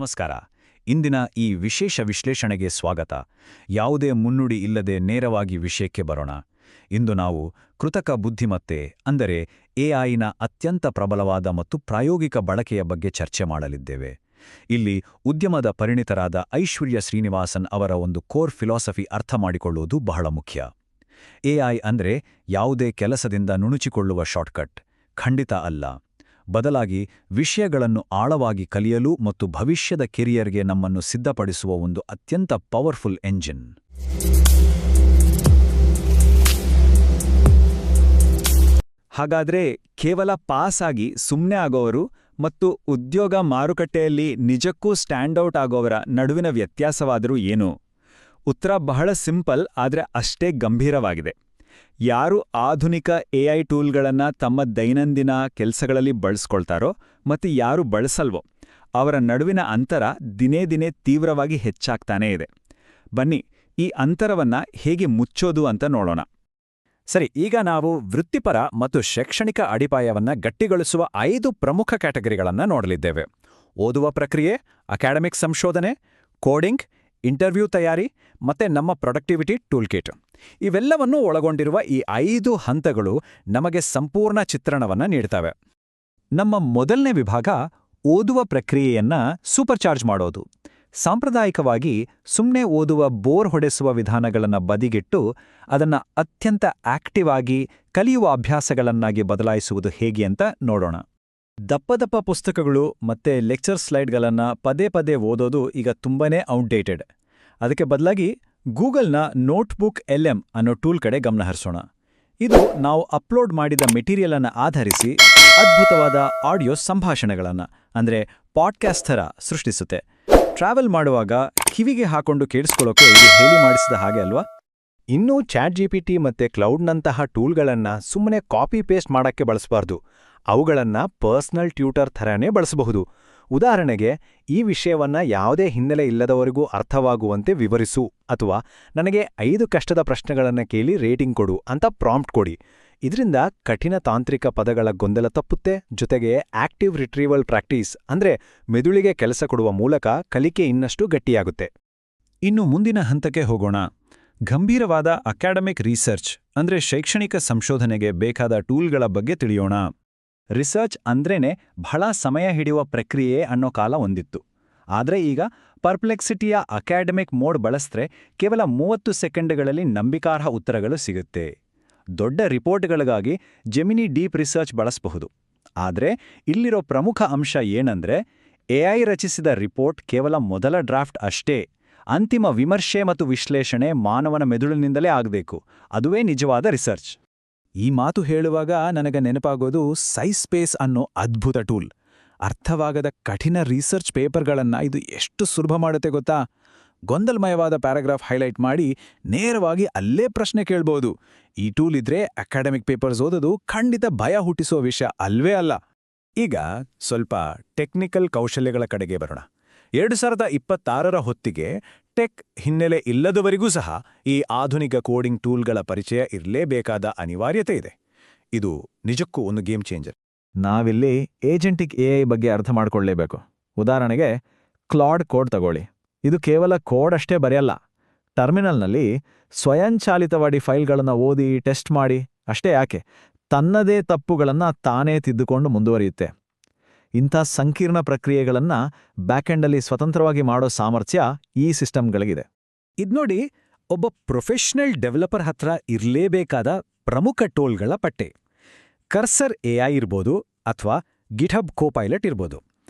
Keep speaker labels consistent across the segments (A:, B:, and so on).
A: ನಮಸ್ಕಾರ. ಇಂದಿನ ಈ ವಿಶೇಷ ವಿಶ್ಲೇಷಣೆಗೆ ಸ್ವಾಗತ. ಯಾವುದೇ ಮುನ್ನುಡಿ ಇಲ್ಲದೆ ನೇರವಾಗಿ ವಿಷಯಕ್ಕೆ ಬರೋಣ. ಇಂದು ನಾವು ಕೃತಕ ಬುದ್ಧಿಮತ್ತೆ ಅಂದರೆ ಎಐನ ಅತ್ಯಂತ ಪ್ರಬಲವಾದ ಮತ್ತು ಪ್ರಾಯೋಗಿಕ ಬಳಕೆಯ ಬಗ್ಗೆ ಚರ್ಚೆ ಮಾಡಲಿದ್ದೇವೆ. ಇಲ್ಲಿ ಉದ್ಯಮದ ಪರಿಣಿತರಾದ ಐಶ್ವರ್ಯ ಶ್ರೀನಿವಾಸನ್ ಅವರ ಒಂದು ಕೋರ್ ಫಿಲಾಸಫಿ ಅರ್ಥ ಮಾಡಿಕೊಳ್ಳುವುದು ಬಹಳ ಮುಖ್ಯ. ಎಐ ಅಂದರೆ ಯಾವುದೇ ಕೆಲಸದಿಂದ ನುಣುಚಿಕೊಳ್ಳುವ ಶಾರ್ಟ್ಕಟ್ ಖಂಡಿತ ಅಲ್ಲ. ಬದಲಾಗಿ ವಿಷಯಗಳನ್ನು ಆಳವಾಗಿ ಕಲಿಯಲು ಮತ್ತು ಭವಿಷ್ಯದ ಕೆರಿಯರ್ಗೆ ನಮ್ಮನ್ನು ಸಿದ್ಧಪಡಿಸುವ ಒಂದು ಅತ್ಯಂತ ಪವರ್ಫುಲ್ ಎಂಜಿನ್.
B: ಹಾಗಾದ್ರೆ ಕೇವಲ ಪಾಸ್ ಆಗಿ ಸುಮ್ಮನೆ ಆಗೋವರು ಮತ್ತು ಉದ್ಯೋಗ ಮಾರುಕಟ್ಟೆಯಲ್ಲಿ ನಿಜಕ್ಕೂ ಸ್ಟ್ಯಾಂಡ್ಔಟ್ ಆಗೋವರ ನಡುವಿನ ವ್ಯತ್ಯಾಸವಾದರೂ ಏನು? ಉತ್ತರ ಬಹಳ ಸಿಂಪಲ್, ಆದರೆ ಅಷ್ಟೇ ಗಂಭೀರವಾಗಿದೆ. ಯಾರು ಆಧುನಿಕ ಎಐ ಟೂಲ್ಗಳನ್ನು ತಮ್ಮ ದೈನಂದಿನ ಕೆಲಸಗಳಲ್ಲಿ ಬಳಸ್ಕೊಳ್ತಾರೋ ಮತ್ತು ಯಾರು ಬಳಸಲ್ವೋ ಅವರ ನಡುವಿನ ಅಂತರ ದಿನೇ ದಿನೇ ತೀವ್ರವಾಗಿ ಹೆಚ್ಚಾಗ್ತಾನೇ ಇದೆ. ಬನ್ನಿ, ಈ ಅಂತರವನ್ನು ಹೇಗೆ ಮುಚ್ಚೋದು ಅಂತ ನೋಡೋಣ.
A: ಸರಿ, ಈಗ ನಾವು ವೃತ್ತಿಪರ ಮತ್ತು ಶೈಕ್ಷಣಿಕ ಅಡಿಪಾಯವನ್ನು ಗಟ್ಟಿಗೊಳಿಸುವ 5 ಪ್ರಮುಖ ಕ್ಯಾಟಗರಿಗಳನ್ನು ನೋಡಲಿದ್ದೇವೆ. ಓದುವ ಪ್ರಕ್ರಿಯೆ, ಅಕಾಡೆಮಿಕ್ ಸಂಶೋಧನೆ, ಕೋಡಿಂಗ್, ಇಂಟರ್ವ್ಯೂ ತಯಾರಿ ಮತ್ತು ನಮ್ಮ ಪ್ರೊಡಕ್ಟಿವಿಟಿ ಟೂಲ್ಕಿಟ್. ಇವೆಲ್ಲವನ್ನೂ ಒಳಗೊಂಡಿರುವ ಈ 5 ಹಂತಗಳು ನಮಗೆ ಸಂಪೂರ್ಣ ಚಿತ್ರಣವನ್ನು ನೀಡ್ತವೆ. ನಮ್ಮ ಮೊದಲನೇ ವಿಭಾಗ ಓದುವ ಪ್ರಕ್ರಿಯೆಯನ್ನ ಸೂಪರ್ಚಾರ್ಜ್ ಮಾಡೋದು. ಸಾಂಪ್ರದಾಯಿಕವಾಗಿ ಸುಮ್ಮನೆ ಓದುವ ಬೋರ್ ಹೊಡೆಸುವ ವಿಧಾನಗಳನ್ನು ಬದಿಗಿಟ್ಟು ಅದನ್ನು ಅತ್ಯಂತ ಆಕ್ಟಿವ್ ಆಗಿ ಕಲಿಯುವ ಅಭ್ಯಾಸಗಳನ್ನಾಗಿ ಬದಲಾಯಿಸುವುದು ಹೇಗೆ ಅಂತ ನೋಡೋಣ. ದಪ್ಪ ಪುಸ್ತಕಗಳು ಮತ್ತೆ ಲೆಕ್ಚರ್ ಸ್ಲೈಡ್ಗಳನ್ನು ಪದೇ ಪದೇ ಓದೋದು ಈಗ ತುಂಬಾನೇ ಔಟ್ಡೇಟೆಡ್. ಅದಕ್ಕೆ ಬದಲಾಗಿ ಗೂಗಲ್ನ ನೋಟ್ಬುಕ್ LM ಅನ್ನೋ ಟೂಲ್ ಕಡೆ ಗಮನ ಹರಿಸೋಣ. ಇದು ನಾವು ಅಪ್ಲೋಡ್ ಮಾಡಿದ ಮೆಟೀರಿಯಲನ್ನು ಆಧರಿಸಿ ಅದ್ಭುತವಾದ ಆಡಿಯೋ ಸಂಭಾಷಣೆಗಳನ್ನು ಅಂದರೆ ಪಾಡ್ಕಾಸ್ಟ್ ಥರ ಸೃಷ್ಟಿಸುತ್ತೆ. ಟ್ರಾವೆಲ್ ಮಾಡುವಾಗ ಕಿವಿಗೆ ಹಾಕೊಂಡು ಕೇಳಿಸ್ಕೊಳ್ಳೋಕೆ ಇದು ಹೇಳಿ ಮಾಡಿಸಿದ ಹಾಗೆ ಅಲ್ವಾ?
C: ಇನ್ನೂ ChatGPT ಮತ್ತೆ ಕ್ಲೌಡ್ನಂತಹ ಟೂಲ್ಗಳನ್ನು ಸುಮ್ಮನೆ ಕಾಪಿ ಪೇಸ್ಟ್ ಮಾಡೋಕ್ಕೆ ಬಳಸಬಾರ್ದು. ಅವುಗಳನ್ನು ಪರ್ಸನಲ್ ಟ್ಯೂಟರ್ ಥರನೇ ಬಳಸಬಹುದು. ಉದಾಹರಣೆಗೆ, ಈ ವಿಷಯವನ್ನ ಯಾವುದೇ ಹಿನ್ನೆಲೆ ಇಲ್ಲದವರಿಗೂ ಅರ್ಥವಾಗುವಂತೆ ವಿವರಿಸು ಅಥವಾ ನನಗೆ 5 ಕಷ್ಟದ ಪ್ರಶ್ನೆಗಳನ್ನು ಕೇಳಿ ರೇಟಿಂಗ್ ಕೊಡು ಅಂತ ಪ್ರಾಂಪ್ಟ್ ಕೊಡಿ. ಇದರಿಂದ ಕಠಿಣ ತಾಂತ್ರಿಕ ಪದಗಳ ಗೊಂದಲ ತಪ್ಪುತ್ತೆ, ಜೊತೆಗೆ ಆಕ್ಟಿವ್ ರಿಟ್ರೀವಲ್ ಪ್ರಾಕ್ಟೀಸ್ ಅಂದ್ರೆ ಮೆದುಳಿಗೆ ಕೆಲಸ ಕೊಡುವ ಮೂಲಕ ಕಲಿಕೆ ಇನ್ನಷ್ಟು ಗಟ್ಟಿಯಾಗುತ್ತೆ.
A: ಇನ್ನು ಮುಂದಿನ ಹಂತಕ್ಕೆ ಹೋಗೋಣ. ಗಂಭೀರವಾದ ಅಕಾಡೆಮಿಕ್ ರಿಸರ್ಚ್ ಅಂದ್ರೆ ಶೈಕ್ಷಣಿಕ ಸಂಶೋಧನೆಗೆ ಬೇಕಾದ ಟೂಲ್ಗಳ ಬಗ್ಗೆ ತಿಳಿಯೋಣ. ರಿಸರ್ಚ್ ಅಂದ್ರೇನೆ ಬಹಳ ಸಮಯ ಹಿಡಿಯುವ ಪ್ರಕ್ರಿಯೆ ಅನ್ನೋ ಕಾಲ ಒಂದಿತ್ತು. ಆದರೆ ಈಗ ಪರ್ಪ್ಲೆಕ್ಸಿಟಿಯ ಅಕಾಡೆಮಿಕ್ ಮೋಡ್ ಬಳಸಿದ್ರೆ ಕೇವಲ 30 ಸೆಕೆಂಡ್ಗಳಲ್ಲಿ ನಂಬಿಕಾರ್ಹ ಉತ್ತರಗಳು ಸಿಗುತ್ತೆ. ದೊಡ್ಡ ರಿಪೋರ್ಟ್ಗಳಿಗಾಗಿ ಜೆಮಿನಿ ಡೀಪ್ ರಿಸರ್ಚ್ ಬಳಸಬಹುದು. ಆದರೆ ಇಲ್ಲಿರೋ ಪ್ರಮುಖ ಅಂಶ ಏನಂದ್ರೆ ಎಐ ರಚಿಸಿದ ರಿಪೋರ್ಟ್ ಕೇವಲ ಮೊದಲ ಡ್ರಾಫ್ಟ್ ಅಷ್ಟೇ. ಅಂತಿಮ ವಿಮರ್ಶೆ ಮತ್ತು ವಿಶ್ಲೇಷಣೆ ಮಾನವನ ಮೆದುಳಿನಿಂದಲೇ ಆಗಬೇಕು. ಅದುವೇ ನಿಜವಾದ ರಿಸರ್ಚ್. ಈ ಮಾತು ಹೇಳುವಾಗ ನನಗೆ ನೆನಪಾಗೋದು ಸೈಸ್ಪೇಸ್ ಅನ್ನೋ ಅದ್ಭುತ ಟೂಲ್. ಅರ್ಥವಾಗದ ಕಠಿಣ ರಿಸರ್ಚ್ ಪೇಪರ್ಗಳನ್ನು ಇದು ಎಷ್ಟು ಸುಲಭ ಮಾಡುತ್ತೆ ಗೊತ್ತಾ? ಗೊಂದಲಮಯವಾದ ಪ್ಯಾರಾಗ್ರಾಫ್ ಹೈಲೈಟ್ ಮಾಡಿ ನೇರವಾಗಿ ಅಲ್ಲೇ ಪ್ರಶ್ನೆ ಕೇಳ್ಬೋದು. ಈ ಟೂಲ್ ಇದ್ರೆ ಅಕಾಡೆಮಿಕ್ ಪೇಪರ್ಸ್ ಓದೋದು ಖಂಡಿತ ಭಯ ಹುಟ್ಟಿಸೋ ವಿಷಯ ಅಲ್ವೇ ಅಲ್ಲ. ಈಗ ಸ್ವಲ್ಪ ಟೆಕ್ನಿಕಲ್ ಕೌಶಲ್ಯಗಳ ಕಡೆಗೆ ಬರೋಣ. 2026ರ ಹೊತ್ತಿಗೆ ಟೆಕ್ ಹಿನ್ನೆಲೆ ಇಲ್ಲದವರಿಗೂ ಸಹ ಈ ಆಧುನಿಕ ಕೋಡಿಂಗ್ ಟೂಲ್ಗಳ ಪರಿಚಯ ಇರಲೇಬೇಕಾದ ಅನಿವಾರ್ಯತೆ ಇದೆ. ಇದು ನಿಜಕ್ಕೂ ಒಂದು ಗೇಮ್ ಚೇಂಜರ್.
B: ನಾವಿಲ್ಲಿ ಏಜೆಂಟಿಕ್ ಎಐ ಬಗ್ಗೆ ಅರ್ಥ ಮಾಡ್ಕೊಳ್ಳೇಬೇಕು. ಉದಾಹರಣೆಗೆ ಕ್ಲಾಡ್ ಕೋಡ್ ತಗೊಳ್ಳಿ. ಇದು ಕೇವಲ ಕೋಡ್ ಅಷ್ಟೇ ಬರೆಯಲ್ಲ. ಟರ್ಮಿನಲ್ನಲ್ಲಿ ಸ್ವಯಂಚಾಲಿತವಾಗಿ ಫೈಲ್ಗಳನ್ನು ಓದಿ ಟೆಸ್ಟ್ ಮಾಡಿ ಅಷ್ಟೇ ಯಾಕೆ, ತನ್ನದೇ ತಪ್ಪುಗಳನ್ನು ತಾನೇ ತಿದ್ದುಕೊಂಡು ಮುಂದುವರಿಯುತ್ತೆ. ಇಂಥ ಸಂಕೀರ್ಣ ಪ್ರಕ್ರಿಯೆಗಳನ್ನು ಬ್ಯಾಕೆಂಡಲ್ಲಿ ಸ್ವತಂತ್ರವಾಗಿ ಮಾಡೋ ಸಾಮರ್ಥ್ಯ ಈ ಸಿಸ್ಟಮ್ಗಳಿಗಿದೆ.
A: ಇದ್ನೋಡಿ, ಒಬ್ಬ ಪ್ರೊಫೆಷನಲ್ ಡೆವಲಪರ್ ಹತ್ರ ಇರಲೇಬೇಕಾದ ಪ್ರಮುಖ ಟೂಲ್ಗಳ ಪಟ್ಟೆ. ಕರ್ಸರ್ ಎಐ ಇರ್ಬೋದು ಅಥವಾ ಗಿಟ್ಹಬ್ ಕೋಪೈಲಟ್ ಇರ್ಬೋದು.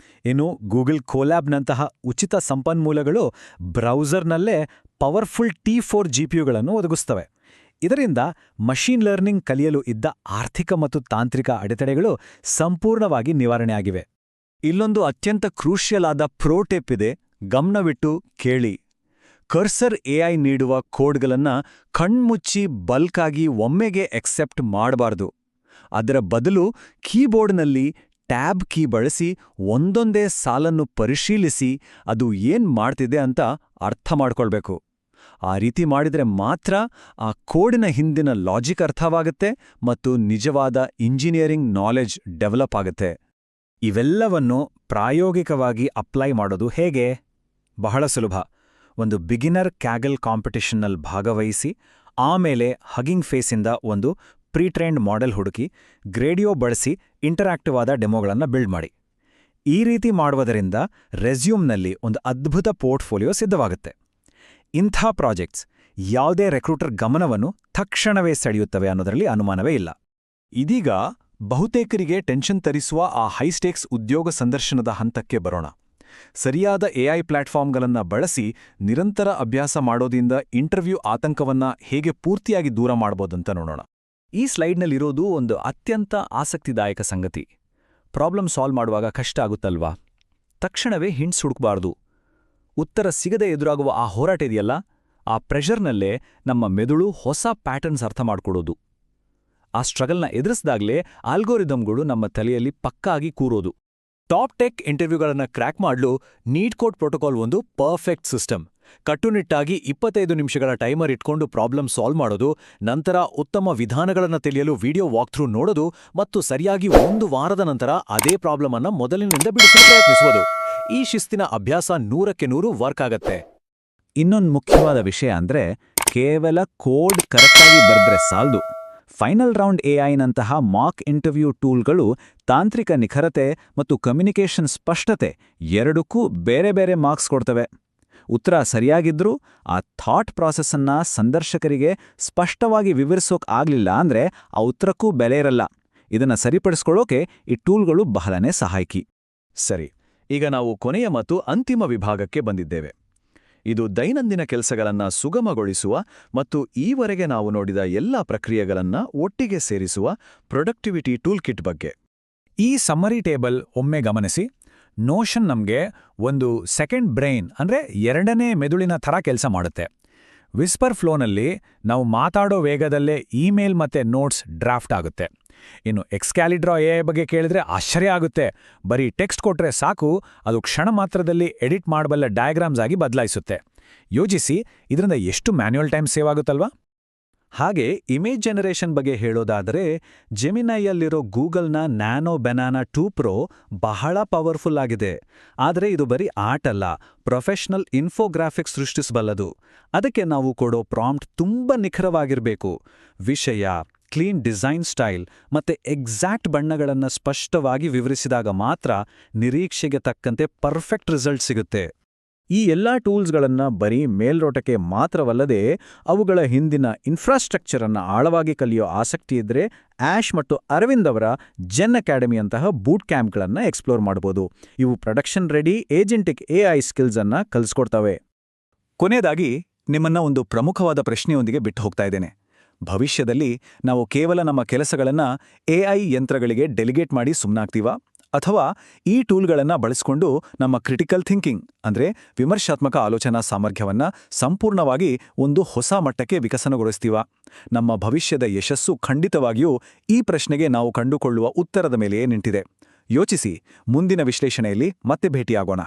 A: ಇನ್ನು ಗೂಗಲ್ ಕೋಲ್ಯಾಬ್ನಂತಹ ಉಚಿತ ಸಂಪನ್ಮೂಲಗಳು ಬ್ರೌಸರ್ನಲ್ಲೇ ಪವರ್ಫುಲ್ T4 GPUಗಳನ್ನು ಒದಗಿಸ್ತವೆ. ಇದರಿಂದ ಮಷೀನ್ ಲರ್ನಿಂಗ್ ಕಲಿಯಲು ಇದ್ದ ಆರ್ಥಿಕ ಮತ್ತು ತಾಂತ್ರಿಕ ಅಡೆತಡೆಗಳು ಸಂಪೂರ್ಣವಾಗಿ ನಿವಾರಣೆಯಾಗಿವೆ. ಇಲ್ಲೊಂದು ಅತ್ಯಂತ ಕ್ರೂಷಿಯಲ್ ಆದ ಪ್ರೋಟೆಪ್ ಇದೆ, ಗಮನವಿಟ್ಟು ಕೇಳಿ. ಕರ್ಸರ್ ಎಐ ನೀಡುವ ಕೋಡ್ಗಳನ್ನು ಕಣ್ಮುಚ್ಚಿ ಬಲ್ಕಾಗಿ ಒಮ್ಮೆಗೆ ಎಕ್ಸೆಪ್ಟ್ ಮಾಡಬಾರ್ದು. ಅದರ ಬದಲು ಕೀಬೋರ್ಡ್ನಲ್ಲಿ ಟ್ಯಾಬ್ ಕೀ ಬಳಸಿ ಒಂದೊಂದೇ ಸಾಲನ್ನು ಪರಿಶೀಲಿಸಿ ಅದು ಏನ್ ಮಾಡ್ತಿದೆ ಅಂತ ಅರ್ಥ ಮಾಡ್ಕೊಳ್ಬೇಕು. ಆ ರೀತಿ ಮಾಡಿದ್ರೆ ಮಾತ್ರ ಆ ಕೋಡಿನ ಹಿಂದಿನ ಲಾಜಿಕ್ ಅರ್ಥವಾಗುತ್ತೆ ಮತ್ತು ನಿಜವಾದ ಇಂಜಿನಿಯರಿಂಗ್ ನಾಲೆಡ್ಜ್ ಡೆವಲಪ್ ಆಗುತ್ತೆ.
B: ಇವೆಲ್ಲವನ್ನು ಪ್ರಾಯೋಗಿಕವಾಗಿ ಅಪ್ಲೈ ಮಾಡೋದು ಹೇಗೆ? ಬಹಳ ಸುಲಭ. ಒಂದು ಬಿಗಿನರ್ ಕ್ಯಾಗಲ್ ಕಾಂಪಿಟಿಷನ್ನಲ್ಲಿ ಭಾಗವಹಿಸಿ, ಆಮೇಲೆ ಹಗಿಂಗ್ ಫೇಸಿಂದ ಒಂದು ಪ್ರೀಟ್ರೈನ್ಡ್ ಮಾಡೆಲ್ ಹುಡುಕಿ, ಗ್ರೇಡಿಯೋ ಬಳಸಿ ಇಂಟರಾಕ್ಟಿವ್ ಆದ ಡೆಮೋಗಳನ್ನು ಬಿಲ್ಡ್ ಮಾಡಿ. ಈ ರೀತಿ ಮಾಡುವುದರಿಂದ ರೆಸ್ಯೂಮ್ನಲ್ಲಿ ಒಂದು ಅದ್ಭುತ ಪೋರ್ಟ್ಫೋಲಿಯೋ ಸಿದ್ಧವಾಗುತ್ತೆ. ಇಂಥ ಪ್ರಾಜೆಕ್ಟ್ಸ್ ಯಾವುದೇ ರೆಕ್ರೂಟರ್ ಗಮನವನ್ನು ತಕ್ಷಣವೇ ಸೆಳೆಯುತ್ತವೆ ಅನ್ನೋದರಲ್ಲಿ ಅನುಮಾನವೇ ಇಲ್ಲ.
A: ಇದೀಗ ಬಹುತೇಕರಿಗೆ ಟೆನ್ಷನ್ ತರಿಸುವ ಆ ಹೈಸ್ಟೇಕ್ಸ್ ಉದ್ಯೋಗ ಸಂದರ್ಶನದ ಹಂತಕ್ಕೆ ಬರೋಣ. ಸರಿಯಾದ ಎಐ ಪ್ಲಾಟ್ಫಾರ್ಮ್ಗಳನ್ನು ಬಳಸಿ ನಿರಂತರ ಅಭ್ಯಾಸ ಮಾಡೋದ್ರಿಂದ ಇಂಟರ್ವ್ಯೂ ಆತಂಕವನ್ನ ಹೇಗೆ ಪೂರ್ತಿಯಾಗಿ ದೂರ ಮಾಡ್ಬೋದಂತ ನೋಡೋಣ.
B: ಈ ಸ್ಲೈಡ್ನಲ್ಲಿರೋದು ಒಂದು ಅತ್ಯಂತ ಆಸಕ್ತಿದಾಯಕ ಸಂಗತಿ. ಪ್ರಾಬ್ಲಮ್ ಸಾಲ್ವ್ ಮಾಡುವಾಗ ಕಷ್ಟ ಆಗುತ್ತಲ್ವಾ? ತಕ್ಷಣವೇ ಹಿಂಟ್ಸ್ ಹುಡುಕಬಾರ್ದು. ಉತ್ತರ ಸಿಗದೆ ಎದುರಾಗುವ ಆ ಹೋರಾಟ ಇದೆಯಲ್ಲ, ಆ ಪ್ರೆಷರ್ನಲ್ಲೇ ನಮ್ಮ ಮೆದುಳು ಹೊಸ ಪ್ಯಾಟರ್ನ್ಸ್ ಅರ್ಥ ಮಾಡ್ಕೊಡೋದು. ಆ ಸ್ಟ್ರಗಲ್ನ ಎದುರಿಸಿದಾಗಲೇ ಆಲ್ಗೋರಿದಮ್ಗಳು ನಮ್ಮ ತಲೆಯಲ್ಲಿ ಪಕ್ಕಾಗಿ ಕೂರೋದು.
C: ಟಾಪ್ ಟೆಕ್ ಇಂಟರ್ವ್ಯೂಗಳನ್ನು ಕ್ರ್ಯಾಕ್ ಮಾಡಲು ನೀಟ್ ಕೋಡ್ ಪ್ರೋಟೋಕಾಲ್ ಒಂದು ಪರ್ಫೆಕ್ಟ್ ಸಿಸ್ಟಮ್. ಕಟ್ಟುನಿಟ್ಟಾಗಿ 25 ನಿಮಿಷಗಳ ಟೈಮರ್ ಇಟ್ಕೊಂಡು ಪ್ರಾಬ್ಲಮ್ ಸಾಲ್ವ್ ಮಾಡೋದು, ನಂತರ ಉತ್ತಮ ವಿಧಾನಗಳನ್ನು ತಿಳಿಯಲು ವಿಡಿಯೋ ವಾಕ್ಥ್ರೂ ನೋಡೋದು ಮತ್ತು ಸರಿಯಾಗಿ 1 ವಾರದ ನಂತರ ಅದೇ ಪ್ರಾಬ್ಲಮ್ ಅನ್ನ ಮೊದಲಿನಿಂದ ಬಿಡಿಸಲು ಪ್ರಯತ್ನಿಸುವುದು. ಈ ಶಿಸ್ತಿನ ಅಭ್ಯಾಸ 100ಕ್ಕೆ 100 ವರ್ಕ್ ಆಗತ್ತೆ.
B: ಇನ್ನೊಂದು ಮುಖ್ಯವಾದ ವಿಷಯ ಅಂದ್ರೆ, ಕೇವಲ ಕೋಡ್ ಕರೆಕ್ಟಾಗಿ ಬರೆದ್ರೆ ಸಾಲದು. ಫೈನಲ್ ರೌಂಡ್ ಎಐನಂತಹ ಮಾಕ್ ಇಂಟರ್ವ್ಯೂ ಟೂಲ್ಗಳು ತಾಂತ್ರಿಕ ನಿಖರತೆ ಮತ್ತು ಕಮ್ಯುನಿಕೇಷನ್ ಸ್ಪಷ್ಟತೆ ಎರಡಕ್ಕೂ ಬೇರೆ ಬೇರೆ ಮಾರ್ಕ್ಸ್ ಕೊಡ್ತವೆ. ಉತ್ತರ ಸರಿಯಾಗಿದ್ರೂ ಆ ಥಾಟ್ ಪ್ರಾಸೆಸ್ಸನ್ನ ಸಂದರ್ಶಕರಿಗೆ ಸ್ಪಷ್ಟವಾಗಿ ವಿವರಿಸೋಕ್ ಆಗ್ಲಿಲ್ಲ ಅಂದ್ರೆ ಆ ಉತ್ತರಕ್ಕೂ ಬೆಲೆ ಇರಲ್ಲ. ಇದನ್ನ ಸರಿಪಡಿಸ್ಕೊಳ್ಳೋಕೆ ಈ ಟೂಲ್ಗಳು ಬಹಳನೇ ಸಹಾಯಕಿ.
A: ಸರಿ, ಈಗ ನಾವು ಕೊನೆಯ ಮತ್ತು ಅಂತಿಮ ವಿಭಾಗಕ್ಕೆ ಬಂದಿದ್ದೇವೆ. ಇದು ದೈನಂದಿನ ಕೆಲಸಗಳನ್ನು ಸುಗಮಗೊಳಿಸುವ ಮತ್ತು ಈವರೆಗೆ ನಾವು ನೋಡಿದ ಎಲ್ಲ ಪ್ರಕ್ರಿಯೆಗಳನ್ನು ಒಟ್ಟಿಗೆ ಸೇರಿಸುವ ಪ್ರೊಡಕ್ಟಿವಿಟಿ ಟೂಲ್ ಕಿಟ್ ಬಗ್ಗೆ.
B: ಈ ಸಮ್ಮರಿ ಟೇಬಲ್ ಒಮ್ಮೆ ಗಮನಿಸಿ. ನೋಷನ್ ನಮಗೆ ಒಂದು ಸೆಕೆಂಡ್ ಬ್ರೈನ್ ಅಂದ್ರೆ ಎರಡನೇ ಮೆದುಳಿನ ಥರ ಕೆಲಸ ಮಾಡುತ್ತೆ. ವಿಸ್ಪರ್ ಫ್ಲೋನಲ್ಲಿ ನಾವು ಮಾತಾಡೋ ವೇಗದಲ್ಲೇ ಇಮೇಲ್ ಮತ್ತೆ ನೋಟ್ಸ್ ಡ್ರಾಫ್ಟ್ ಆಗುತ್ತೆ. ಇನ್ನು ಎಕ್ಸ್ಕ್ಯಾಲಿಡ್ರಾ ಎಐ ಬಗ್ಗೆ ಕೇಳಿದ್ರೆ ಆಶ್ಚರ್ಯ ಆಗುತ್ತೆ. ಬರೀ ಟೆಕ್ಸ್ಟ್ ಕೊಟ್ರೆ ಸಾಕು, ಅದು ಕ್ಷಣ ಮಾತ್ರದಲ್ಲಿ ಎಡಿಟ್ ಮಾಡಬಲ್ಲ ಡಯಾಗ್ರಾಮ್ಸ್ ಆಗಿ ಬದಲಾಯಿಸುತ್ತೆ. ಯೋಚಿಸಿ, ಇದರಿಂದ ಎಷ್ಟು ಮ್ಯಾನ್ಯುಯಲ್ ಟೈಮ್ ಸೇವ್ ಆಗುತ್ತಲ್ವಾ?
A: ಹಾಗೆ ಇಮೇಜ್ ಜನರೇಷನ್ ಬಗ್ಗೆ ಹೇಳೋದಾದರೆ, ಜೆಮಿನೈಯಲ್ಲಿರೋ ಗೂಗಲ್ನ ನ್ಯಾನೋ ಬೆನಾನಾ 2 Pro ಬಹಳ ಪವರ್ಫುಲ್ ಆಗಿದೆ. ಆದರೆ ಇದು ಬರೀ ಆರ್ಟ್ ಅಲ್ಲ, ಪ್ರೊಫೆಷನಲ್ ಇನ್ಫೋಗ್ರಾಫಿಕ್ಸ್ ಸೃಷ್ಟಿಸಬಲ್ಲದು. ಅದಕ್ಕೆ ನಾವು ಕೊಡೋ ಪ್ರಾಂಪ್ಟ್ ತುಂಬ ನಿಖರವಾಗಿರಬೇಕು. ವಿಷಯ, ಕ್ಲೀನ್ ಡಿಸೈನ್ ಸ್ಟೈಲ್ ಮತ್ತೆ ಎಕ್ಸಾಕ್ಟ್ ಬಣ್ಣಗಳನ್ನು ಸ್ಪಷ್ಟವಾಗಿ ವಿವರಿಸಿದಾಗ ಮಾತ್ರ ನಿರೀಕ್ಷೆಗೆ ತಕ್ಕಂತೆ ಪರ್ಫೆಕ್ಟ್ ರಿಸಲ್ಟ್ ಸಿಗುತ್ತೆ. ಈ ಎಲ್ಲ ಟೂಲ್ಸ್ಗಳನ್ನು ಬರೀ ಮೇಲ್ನೋಟಕ್ಕೆ ಮಾತ್ರವಲ್ಲದೆ ಅವುಗಳ ಹಿಂದಿನ ಇನ್ಫ್ರಾಸ್ಟ್ರಕ್ಚರ್ ಅನ್ನು ಆಳವಾಗಿ ಕಲಿಯೋ ಆಸಕ್ತಿ ಇದ್ರೆ ಆಶ್ ಮತ್ತು ಅರವಿಂದ್ ಅವರ ಜೆನ್ ಅಕಾಡೆಮಿಯಂತಹ ಬೂಟ್ ಕ್ಯಾಂಪ್ಗಳನ್ನು ಎಕ್ಸ್ಪ್ಲೋರ್ ಮಾಡಬಹುದು. ಇವು ಪ್ರೊಡಕ್ಷನ್ ರೆಡಿ ಏಜೆಂಟಿಕ್ ಎಐ ಸ್ಕಿಲ್ಸ್ ಅನ್ನ ಕಲಿಸ್ಕೊಡ್ತವೆ. ಕೊನೆಯದಾಗಿ ನಿಮ್ಮನ್ನ ಒಂದು ಪ್ರಮುಖವಾದ ಪ್ರಶ್ನೆಯೊಂದಿಗೆ ಬಿಟ್ಟು ಹೋಗ್ತಾ ಇದ್ದೇನೆ. ಭವಿಷ್ಯದಲ್ಲಿ ನಾವು ಕೇವಲ ನಮ್ಮ ಕೆಲಸಗಳನ್ನು ಎಐ ಯಂತ್ರಗಳಿಗೆ ಡೆಲಿಗೇಟ್ ಮಾಡಿ ಸುಮ್ಮನಾಗ್ತೀವಾ, ಅಥವಾ ಈ ಟೂಲ್ಗಳನ್ನು ಬಳಸಿಕೊಂಡು ನಮ್ಮ ಕ್ರಿಟಿಕಲ್ ಥಿಂಕಿಂಗ್ ಅಂದರೆ ವಿಮರ್ಶಾತ್ಮಕ ಆಲೋಚನಾ ಸಾಮರ್ಥ್ಯವನ್ನು ಸಂಪೂರ್ಣವಾಗಿ ಒಂದು ಹೊಸ ಮಟ್ಟಕ್ಕೆ ವಿಕಸನಗೊಳಿಸ್ತೀವಾ? ನಮ್ಮ ಭವಿಷ್ಯದ ಯಶಸ್ಸು ಖಂಡಿತವಾಗಿಯೂ ಈ ಪ್ರಶ್ನೆಗೆ ನಾವು ಕಂಡುಕೊಳ್ಳುವ ಉತ್ತರದ ಮೇಲೆಯೇ ನಿಂತಿದೆ. ಯೋಚಿಸಿ. ಮುಂದಿನ ವಿಶ್ಲೇಷಣೆಯಲ್ಲಿ ಮತ್ತೆ ಭೇಟಿಯಾಗೋಣ.